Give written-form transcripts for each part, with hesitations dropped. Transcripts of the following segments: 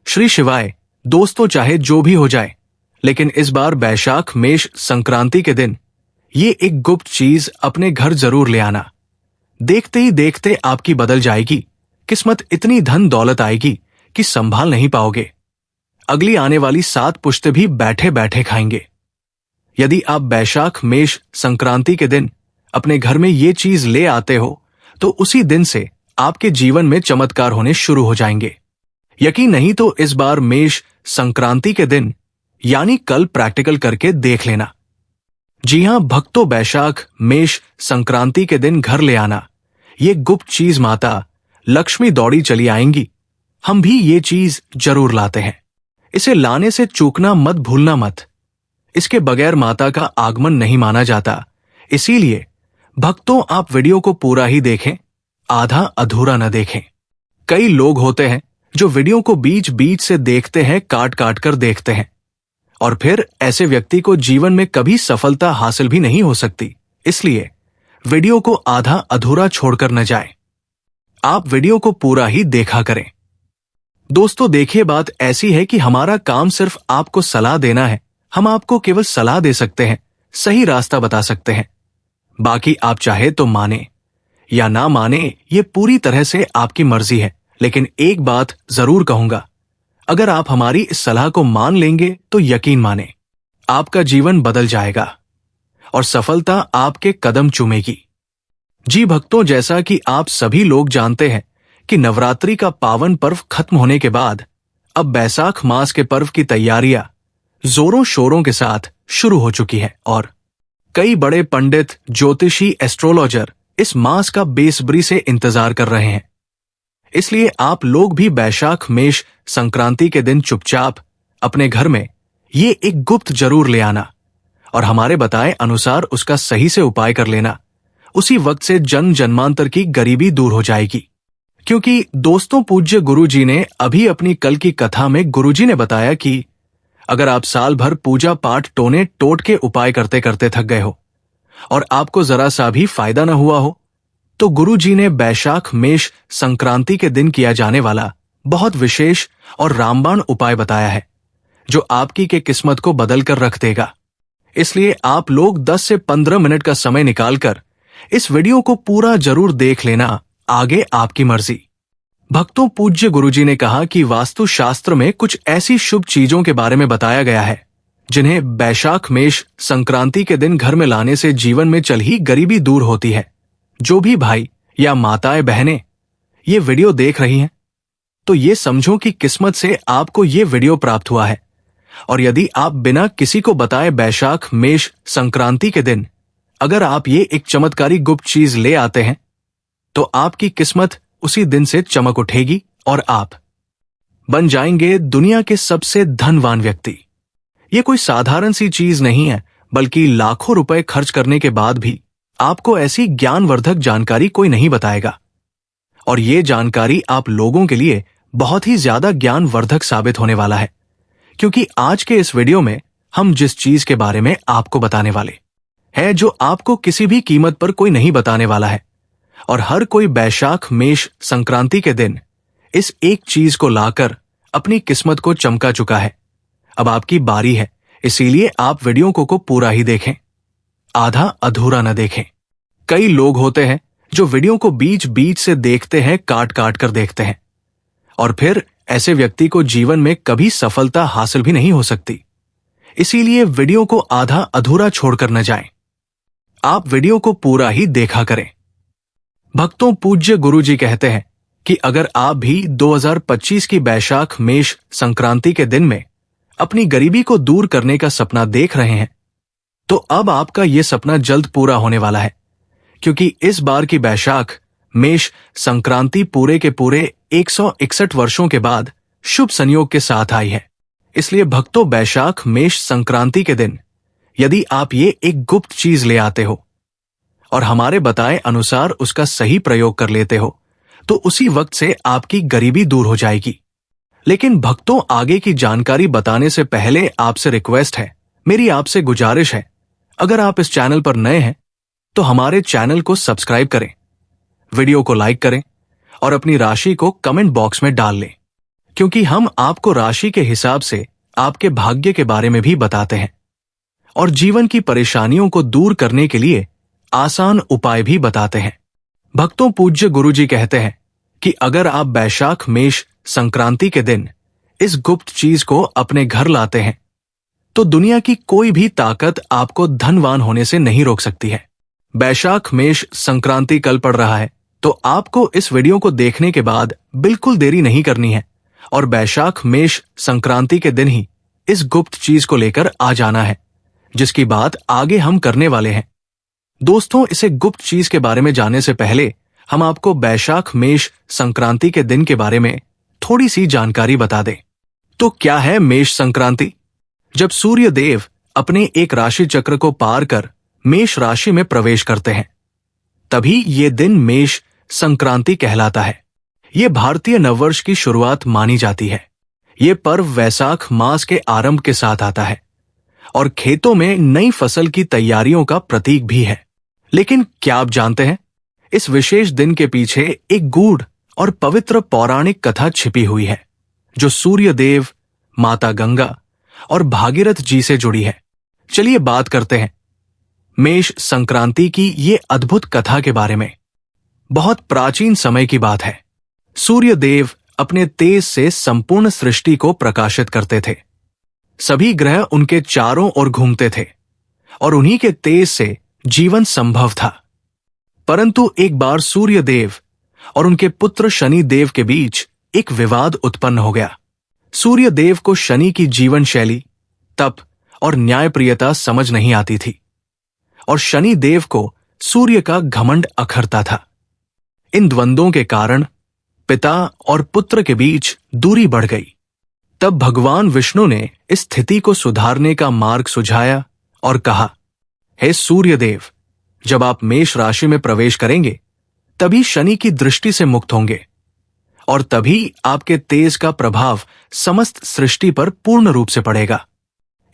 श्री शिवाय। दोस्तों, चाहे जो भी हो जाए, लेकिन इस बार बैशाख मेष संक्रांति के दिन ये एक गुप्त चीज अपने घर जरूर ले आना। देखते ही देखते आपकी बदल जाएगी किस्मत, इतनी धन दौलत आएगी कि संभाल नहीं पाओगे। अगली आने वाली 7 पुश्ते भी बैठे बैठे खाएंगे। यदि आप बैशाख मेष संक्रांति के दिन अपने घर में ये चीज ले आते हो तो उसी दिन से आपके जीवन में चमत्कार होने शुरू हो जाएंगे। यकीन नहीं तो इस बार मेष संक्रांति के दिन यानी कल प्रैक्टिकल करके देख लेना। जी हां भक्तों, बैशाख मेष संक्रांति के दिन घर ले आना ये गुप्त चीज माता लक्ष्मी दौड़ी चली आएंगी। हम भी ये चीज जरूर लाते हैं। इसे लाने से चूकना मत, भूलना मत। इसके बगैर माता का आगमन नहीं माना जाता। इसीलिए भक्तों, आप वीडियो को पूरा ही देखें, आधा अधूरा न देखें। कई लोग होते हैं जो वीडियो को बीच बीच से देखते हैं, काट काट कर देखते हैं, और फिर ऐसे व्यक्ति को जीवन में कभी सफलता हासिल भी नहीं हो सकती। इसलिए वीडियो को आधा अधूरा छोड़कर न जाए, आप वीडियो को पूरा ही देखा करें। दोस्तों देखिए, बात ऐसी है कि हमारा काम सिर्फ आपको सलाह देना है। हम आपको केवल सलाह दे सकते हैं, सही रास्ता बता सकते हैं। बाकी आप चाहे तो माने या ना माने, ये पूरी तरह से आपकी मर्जी है। लेकिन एक बात जरूर कहूंगा, अगर आप हमारी इस सलाह को मान लेंगे तो यकीन माने, आपका जीवन बदल जाएगा और सफलता आपके कदम चूमेगी। जी भक्तों, जैसा कि आप सभी लोग जानते हैं कि नवरात्रि का पावन पर्व खत्म होने के बाद अब बैसाख मास के पर्व की तैयारियां जोरों शोरों के साथ शुरू हो चुकी है और कई बड़े पंडित, ज्योतिषी, एस्ट्रोलॉजर इस मास का बेसब्री से इंतजार कर रहे हैं। इसलिए आप लोग भी बैशाख मेष संक्रांति के दिन चुपचाप अपने घर में ये एक गुप्त जरूर ले आना और हमारे बताए अनुसार उसका सही से उपाय कर लेना। उसी वक्त से जन्म जन्मांतर की गरीबी दूर हो जाएगी। क्योंकि दोस्तों, पूज्य गुरुजी ने अभी अपनी कल की कथा में गुरुजी ने बताया कि अगर आप साल भर पूजा पाठ टोने टोट के उपाय करते करते थक गए हो और आपको जरा सा भी फायदा न हुआ हो, तो गुरुजी ने बैशाख मेष संक्रांति के दिन किया जाने वाला बहुत विशेष और रामबाण उपाय बताया है, जो आपकी के किस्मत को बदल कर रख देगा। इसलिए आप लोग 10 से 15 मिनट का समय निकालकर इस वीडियो को पूरा जरूर देख लेना, आगे आपकी मर्जी। भक्तों, पूज्य गुरुजी ने कहा कि वास्तु शास्त्र में कुछ ऐसी शुभ चीजों के बारे में बताया गया है जिन्हें बैशाख मेष संक्रांति के दिन घर में लाने से जीवन में चल ही गरीबी दूर होती है। जो भी भाई या माताएं बहनें ये वीडियो देख रही हैं, तो ये समझो कि किस्मत से आपको ये वीडियो प्राप्त हुआ है। और यदि आप बिना किसी को बताए बैशाख मेष संक्रांति के दिन अगर आप ये एक चमत्कारी गुप्त चीज ले आते हैं, तो आपकी किस्मत उसी दिन से चमक उठेगी और आप बन जाएंगे दुनिया के सबसे धनवान व्यक्ति। ये कोई साधारण सी चीज नहीं है, बल्कि लाखों रुपए खर्च करने के बाद भी आपको ऐसी ज्ञानवर्धक जानकारी कोई नहीं बताएगा। और ये जानकारी आप लोगों के लिए बहुत ही ज्यादा ज्ञानवर्धक साबित होने वाला है, क्योंकि आज के इस वीडियो में हम जिस चीज के बारे में आपको बताने वाले हैं, जो आपको किसी भी कीमत पर कोई नहीं बताने वाला है, और हर कोई बैशाख मेष संक्रांति के दिन इस एक चीज को लाकर अपनी किस्मत को चमका चुका है। अब आपकी बारी है, इसीलिए आप वीडियो को पूरा ही देखें, आधा अधूरा न देखें। कई लोग होते हैं जो वीडियो को बीच बीच से देखते हैं, काट काट कर देखते हैं, और फिर ऐसे व्यक्ति को जीवन में कभी सफलता हासिल भी नहीं हो सकती। इसीलिए वीडियो को आधा अधूरा छोड़कर न जाएं, आप वीडियो को पूरा ही देखा करें। भक्तों, पूज्य गुरुजी कहते हैं कि अगर आप भी 2025 की बैशाख मेष संक्रांति के दिन में अपनी गरीबी को दूर करने का सपना देख रहे हैं, तो अब आपका यह सपना जल्द पूरा होने वाला है। क्योंकि इस बार की बैशाख मेष संक्रांति पूरे के पूरे 161 वर्षों के बाद शुभ संयोग के साथ आई है। इसलिए भक्तों, बैशाख मेष संक्रांति के दिन यदि आप ये एक गुप्त चीज ले आते हो और हमारे बताए अनुसार उसका सही प्रयोग कर लेते हो, तो उसी वक्त से आपकी गरीबी दूर हो जाएगी। लेकिन भक्तों, आगे की जानकारी बताने से पहले आपसे रिक्वेस्ट है, मेरी आपसे गुजारिश है, अगर आप इस चैनल पर नए हैं तो हमारे चैनल को सब्सक्राइब करें, वीडियो को लाइक करें और अपनी राशि को कमेंट बॉक्स में डाल लें। क्योंकि हम आपको राशि के हिसाब से आपके भाग्य के बारे में भी बताते हैं और जीवन की परेशानियों को दूर करने के लिए आसान उपाय भी बताते हैं। भक्तों, पूज्य गुरुजी कहते हैं कि अगर आप बैशाख मेष संक्रांति के दिन इस गुप्त चीज को अपने घर लाते हैं तो दुनिया की कोई भी ताकत आपको धनवान होने से नहीं रोक सकती है। बैशाख मेष संक्रांति कल पड़ रहा है, तो आपको इस वीडियो को देखने के बाद बिल्कुल देरी नहीं करनी है और बैशाख मेष संक्रांति के दिन ही इस गुप्त चीज को लेकर आ जाना है, जिसकी बात आगे हम करने वाले हैं। दोस्तों, इसे गुप्त चीज के बारे में जानने से पहले हम आपको बैशाख मेष संक्रांति के दिन के बारे में थोड़ी सी जानकारी बता दें। तो क्या है मेष संक्रांति? जब सूर्य देव अपने एक राशि चक्र को पार कर मेष राशि में प्रवेश करते हैं, तभी ये दिन मेष संक्रांति कहलाता है। ये भारतीय नववर्ष की शुरुआत मानी जाती है। ये पर्व वैशाख मास के आरंभ के साथ आता है और खेतों में नई फसल की तैयारियों का प्रतीक भी है। लेकिन क्या आप जानते हैं, इस विशेष दिन के पीछे एक गूढ़ और पवित्र पौराणिक कथा छिपी हुई है, जो सूर्य देव, माता गंगा और भागीरथ जी से जुड़ी है। चलिए बात करते हैं मेष संक्रांति की ये अद्भुत कथा के बारे में। बहुत प्राचीन समय की बात है। सूर्य देव अपने तेज से संपूर्ण सृष्टि को प्रकाशित करते थे। सभी ग्रह उनके चारों ओर घूमते थे और उन्हीं के तेज से जीवन संभव था। परंतु एक बार सूर्य देव और उनके पुत्र शनि देव के बीच एक विवाद उत्पन्न हो गया। सूर्य देव को शनि की जीवन शैली, तप और न्यायप्रियता समझ नहीं आती थी और शनि देव को सूर्य का घमंड अखरता था। इन द्वंद्वों के कारण पिता और पुत्र के बीच दूरी बढ़ गई। तब भगवान विष्णु ने इस स्थिति को सुधारने का मार्ग सुझाया और कहा, हे सूर्यदेव, जब आप मेष राशि में प्रवेश करेंगे तभी शनि की दृष्टि से मुक्त होंगे और तभी आपके तेज का प्रभाव समस्त सृष्टि पर पूर्ण रूप से पड़ेगा।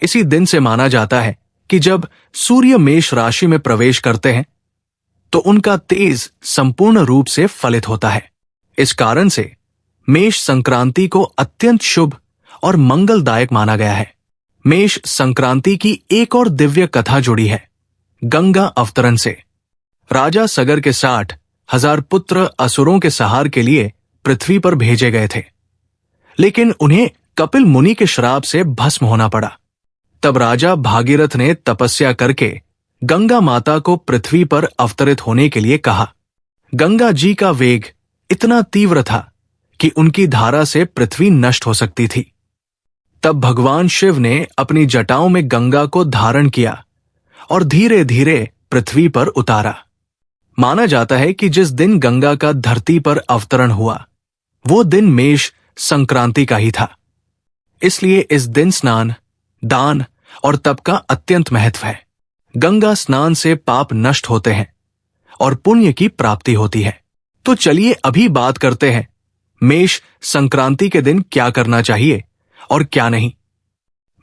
इसी दिन से माना जाता है कि जब सूर्य मेष राशि में प्रवेश करते हैं तो उनका तेज संपूर्ण रूप से फलित होता है। इस कारण से मेष संक्रांति को अत्यंत शुभ और मंगलदायक माना गया है। मेष संक्रांति की एक और दिव्य कथा जुड़ी है गंगा अवतरण से। राजा सगर के 60,000 पुत्र असुरों के संहार के लिए पृथ्वी पर भेजे गए थे, लेकिन उन्हें कपिल मुनि के श्राप से भस्म होना पड़ा। तब राजा भागीरथ ने तपस्या करके गंगा माता को पृथ्वी पर अवतरित होने के लिए कहा। गंगा जी का वेग इतना तीव्र था कि उनकी धारा से पृथ्वी नष्ट हो सकती थी। तब भगवान शिव ने अपनी जटाओं में गंगा को धारण किया और धीरे धीरे पृथ्वी पर उतारा। माना जाता है कि जिस दिन गंगा का धरती पर अवतरण हुआ वो दिन मेष संक्रांति का ही था। इसलिए इस दिन स्नान, दान और तप का अत्यंत महत्व है। गंगा स्नान से पाप नष्ट होते हैं और पुण्य की प्राप्ति होती है। तो चलिए अभी बात करते हैं मेष संक्रांति के दिन क्या करना चाहिए और क्या नहीं।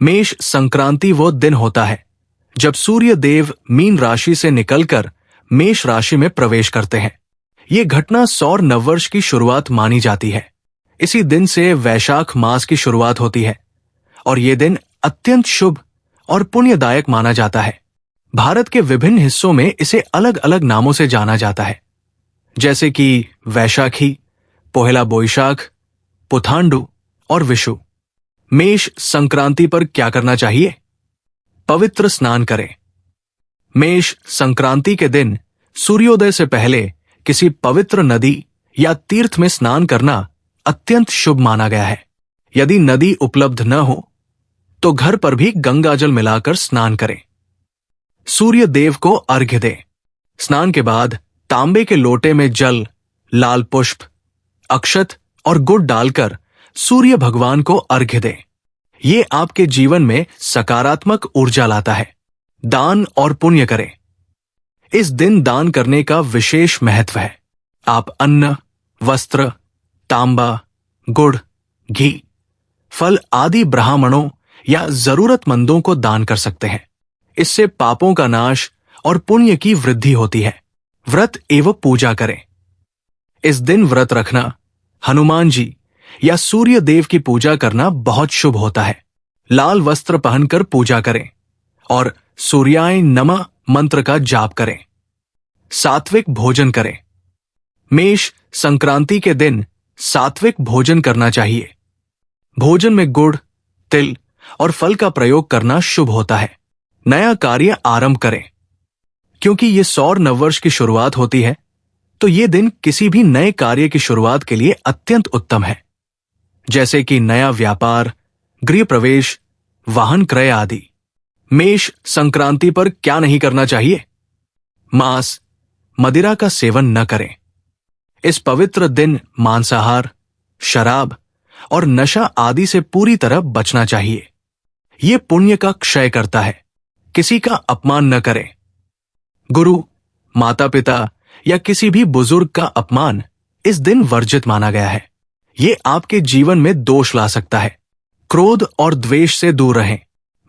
मेष संक्रांति वो दिन होता है जब सूर्य देव मीन राशि से निकलकर मेष राशि में प्रवेश करते हैं। ये घटना सौर नववर्ष की शुरुआत मानी जाती है। इसी दिन से वैशाख मास की शुरुआत होती है और ये दिन अत्यंत शुभ और पुण्यदायक माना जाता है। भारत के विभिन्न हिस्सों में इसे अलग अलग नामों से जाना जाता है, जैसे कि वैशाखी, पोहेला बोईशाख, पुथांडु और विशु। मेष संक्रांति पर क्या करना चाहिए? पवित्र स्नान करें। मेष संक्रांति के दिन सूर्योदय से पहले किसी पवित्र नदी या तीर्थ में स्नान करना अत्यंत शुभ माना गया है। यदि नदी उपलब्ध न हो तो घर पर भी गंगा जल मिलाकर स्नान करें। सूर्य देव को अर्घ्य दें। स्नान के बाद तांबे के लोटे में जल, लाल पुष्प, अक्षत और गुड़ डालकर सूर्य भगवान को अर्घ्य दें। ये आपके जीवन में सकारात्मक ऊर्जा लाता है। दान और पुण्य करें। इस दिन दान करने का विशेष महत्व है। आप अन्न, वस्त्र, तांबा, गुड़, घी, फल आदि ब्राह्मणों या जरूरतमंदों को दान कर सकते हैं। इससे पापों का नाश और पुण्य की वृद्धि होती है। व्रत एवं पूजा करें। इस दिन व्रत रखना हनुमान जी या सूर्य देव की पूजा करना बहुत शुभ होता है। लाल वस्त्र पहनकर पूजा करें और सूर्याय नमः मंत्र का जाप करें। सात्विक भोजन करें। मेष संक्रांति के दिन सात्विक भोजन करना चाहिए। भोजन में गुड़, तिल और फल का प्रयोग करना शुभ होता है। नया कार्य आरंभ करें। क्योंकि ये सौर नववर्ष की शुरुआत होती है, तो ये दिन किसी भी नए कार्य की शुरुआत के लिए अत्यंत उत्तम है, जैसे कि नया व्यापार, गृह प्रवेश, वाहन क्रय आदि। मेष संक्रांति पर क्या नहीं करना चाहिए? मांस, मदिरा का सेवन न करें। इस पवित्र दिन मांसाहार, शराब और नशा आदि से पूरी तरह बचना चाहिए। ये पुण्य का क्षय करता है। किसी का अपमान न करें। गुरु, माता पिता या किसी भी बुजुर्ग का अपमान इस दिन वर्जित माना गया है। ये आपके जीवन में दोष ला सकता है। क्रोध और द्वेष से दूर रहें।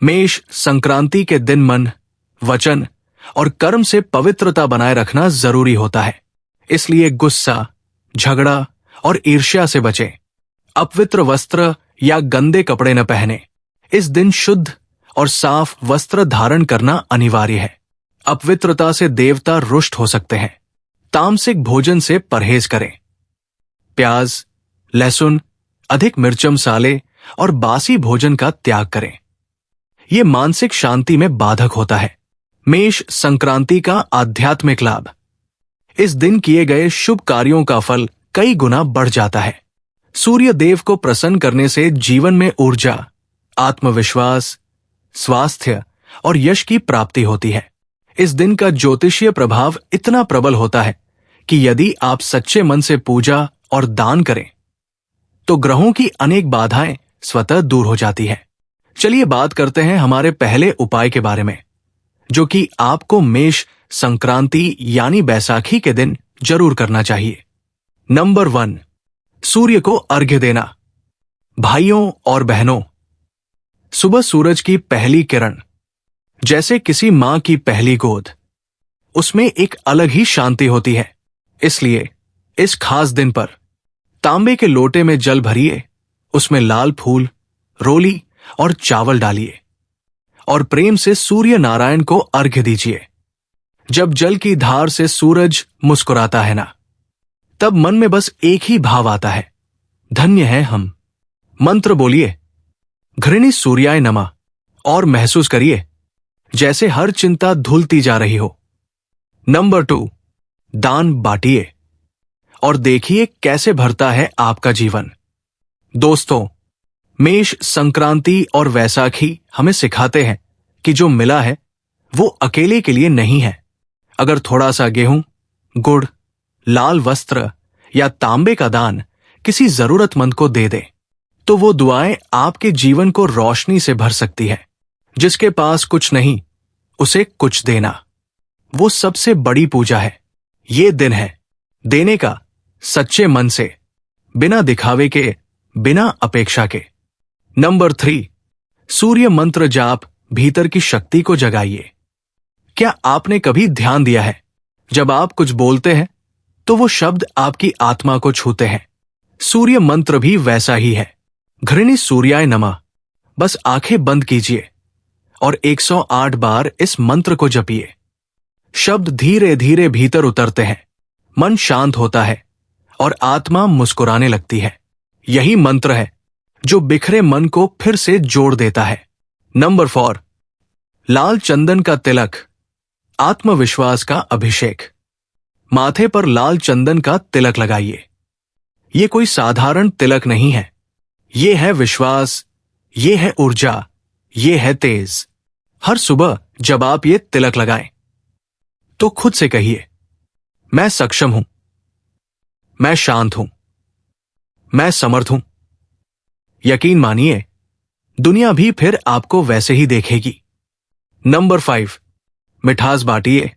मेष संक्रांति के दिन मन, वचन और कर्म से पवित्रता बनाए रखना जरूरी होता है। इसलिए गुस्सा, झगड़ा और ईर्ष्या से बचें। अपवित्र वस्त्र या गंदे कपड़े न पहने। इस दिन शुद्ध और साफ वस्त्र धारण करना अनिवार्य है। अपवित्रता से देवता रुष्ट हो सकते हैं। तामसिक भोजन से परहेज करें। प्याज, लहसुन, अधिक मिर्च मसाले और बासी भोजन का त्याग करें। यह मानसिक शांति में बाधक होता है। मेष संक्रांति का आध्यात्मिक लाभ। इस दिन किए गए शुभ कार्यों का फल कई गुना बढ़ जाता है। सूर्य देव को प्रसन्न करने से जीवन में ऊर्जा, आत्मविश्वास, स्वास्थ्य और यश की प्राप्ति होती है। इस दिन का ज्योतिषीय प्रभाव इतना प्रबल होता है कि यदि आप सच्चे मन से पूजा और दान करें तो ग्रहों की अनेक बाधाएं स्वतः दूर हो जाती है। चलिए बात करते हैं हमारे पहले उपाय के बारे में, जो कि आपको मेष संक्रांति यानी बैसाखी के दिन जरूर करना चाहिए। नंबर 1, सूर्य को अर्घ्य देना। भाइयों और बहनों, सुबह सूरज की पहली किरण जैसे किसी मां की पहली गोद, उसमें एक अलग ही शांति होती है। इसलिए इस खास दिन पर तांबे के लोटे में जल भरिए, उसमें लाल फूल, रोली और चावल डालिए और प्रेम से सूर्य नारायण को अर्घ्य दीजिए। जब जल की धार से सूरज मुस्कुराता है ना, तब मन में बस एक ही भाव आता है, धन्य है हम। मंत्र बोलिए, घृणी सूर्याय नमः, और महसूस करिए जैसे हर चिंता धुलती जा रही हो। नंबर 2, दान बांटिए और देखिए कैसे भरता है आपका जीवन। दोस्तों, मेष संक्रांति और वैसाखी हमें सिखाते हैं कि जो मिला है वो अकेले के लिए नहीं है। अगर थोड़ा सा गेहूं, गुड़, लाल वस्त्र या तांबे का दान किसी जरूरतमंद को दे दे, तो वो दुआएं आपके जीवन को रोशनी से भर सकती है। जिसके पास कुछ नहीं, उसे कुछ देना, वो सबसे बड़ी पूजा है। ये दिन है देने का, सच्चे मन से, बिना दिखावे के, बिना अपेक्षा के। नंबर 3, सूर्य मंत्र जाप भीतर की शक्ति को जगाइए। क्या आपने कभी ध्यान दिया है, जब आप कुछ बोलते हैं तो वो शब्द आपकी आत्मा को छूते हैं? सूर्य मंत्र भी वैसा ही है। घृणी सूर्याय नमः, बस आंखें बंद कीजिए और 108 बार इस मंत्र को जपिए। शब्द धीरे धीरे भीतर उतरते हैं, मन शांत होता है और आत्मा मुस्कुराने लगती है। यही मंत्र है जो बिखरे मन को फिर से जोड़ देता है। नंबर 4, लाल चंदन का तिलक, आत्मविश्वास का अभिषेक। माथे पर लाल चंदन का तिलक लगाइए। ये कोई साधारण तिलक नहीं है, ये है विश्वास, ये है ऊर्जा, ये है तेज। हर सुबह जब आप ये तिलक लगाएं तो खुद से कहिए, मैं सक्षम हूं, मैं शांत हूं, मैं समर्थ हूं। यकीन मानिए, दुनिया भी फिर आपको वैसे ही देखेगी। नंबर 5, मिठास बांटिए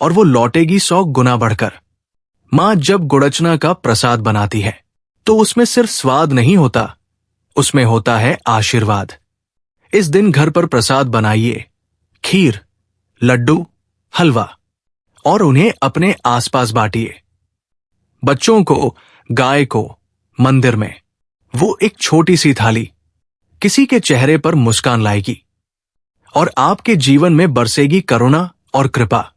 और वो लौटेगी 100 गुना बढ़कर। मां जब गुड़चना का प्रसाद बनाती है तो उसमें सिर्फ स्वाद नहीं होता, उसमें होता है आशीर्वाद। इस दिन घर पर प्रसाद बनाइए, खीर, लड्डू, हलवा, और उन्हें अपने आसपास बांटिए। बच्चों को, गाय को, मंदिर में, वो एक छोटी सी थाली किसी के चेहरे पर मुस्कान लाएगी और आपके जीवन में बरसेगी करुणा और कृपा।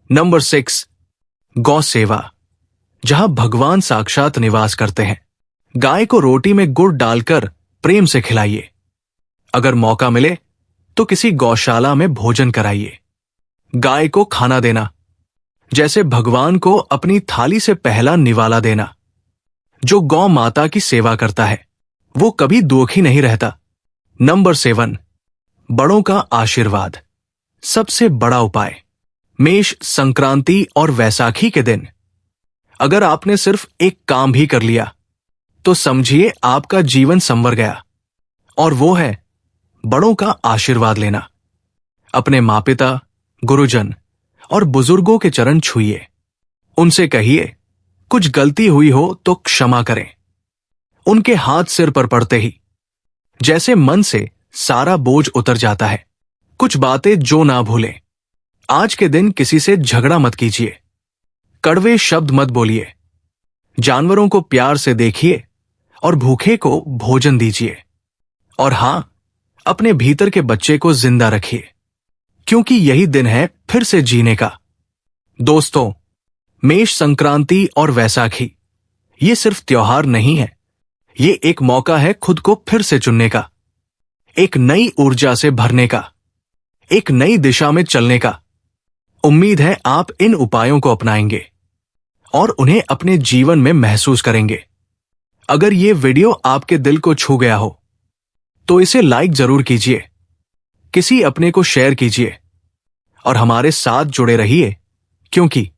नंबर 6, गौ सेवा, जहां भगवान साक्षात निवास करते हैं। गाय को रोटी में गुड़ डालकर प्रेम से खिलाइए। अगर मौका मिले तो किसी गौशाला में भोजन कराइए। गाय को खाना देना जैसे भगवान को अपनी थाली से पहला निवाला देना। जो गौ माता की सेवा करता है वो कभी दुखी नहीं रहता। नंबर 7, बड़ों का आशीर्वाद, सबसे बड़ा उपाय। मेष संक्रांति और वैसाखी के दिन अगर आपने सिर्फ एक काम भी कर लिया तो समझिए आपका जीवन संवर गया, और वो है बड़ों का आशीर्वाद लेना। अपने माँ पिता, गुरुजन और बुजुर्गों के चरण छूइए। उनसे कहिए कुछ गलती हुई हो तो क्षमा करें। उनके हाथ सिर पर पड़ते ही जैसे मन से सारा बोझ उतर जाता है। कुछ बातें जो ना भूलें। आज के दिन किसी से झगड़ा मत कीजिए। कड़वे शब्द मत बोलिए। जानवरों को प्यार से देखिए और भूखे को भोजन दीजिए। और हां, अपने भीतर के बच्चे को जिंदा रखिए, क्योंकि यही दिन है फिर से जीने का। दोस्तों, मेष संक्रांति और वैसाखी ये सिर्फ त्योहार नहीं है, ये एक मौका है खुद को फिर से चुनने का, एक नई ऊर्जा से भरने का, एक नई दिशा में चलने का। उम्मीद है आप इन उपायों को अपनाएंगे और उन्हें अपने जीवन में महसूस करेंगे। अगर ये वीडियो आपके दिल को छू गया हो तो इसे लाइक जरूर कीजिए, किसी अपने को शेयर कीजिए और हमारे साथ जुड़े रहिए, क्योंकि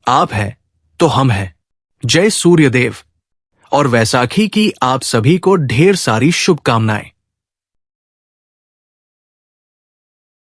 आप हैं तो हम हैं। जय सूर्यदेव। और वैसाखी की आप सभी को ढेर सारी शुभकामनाएं।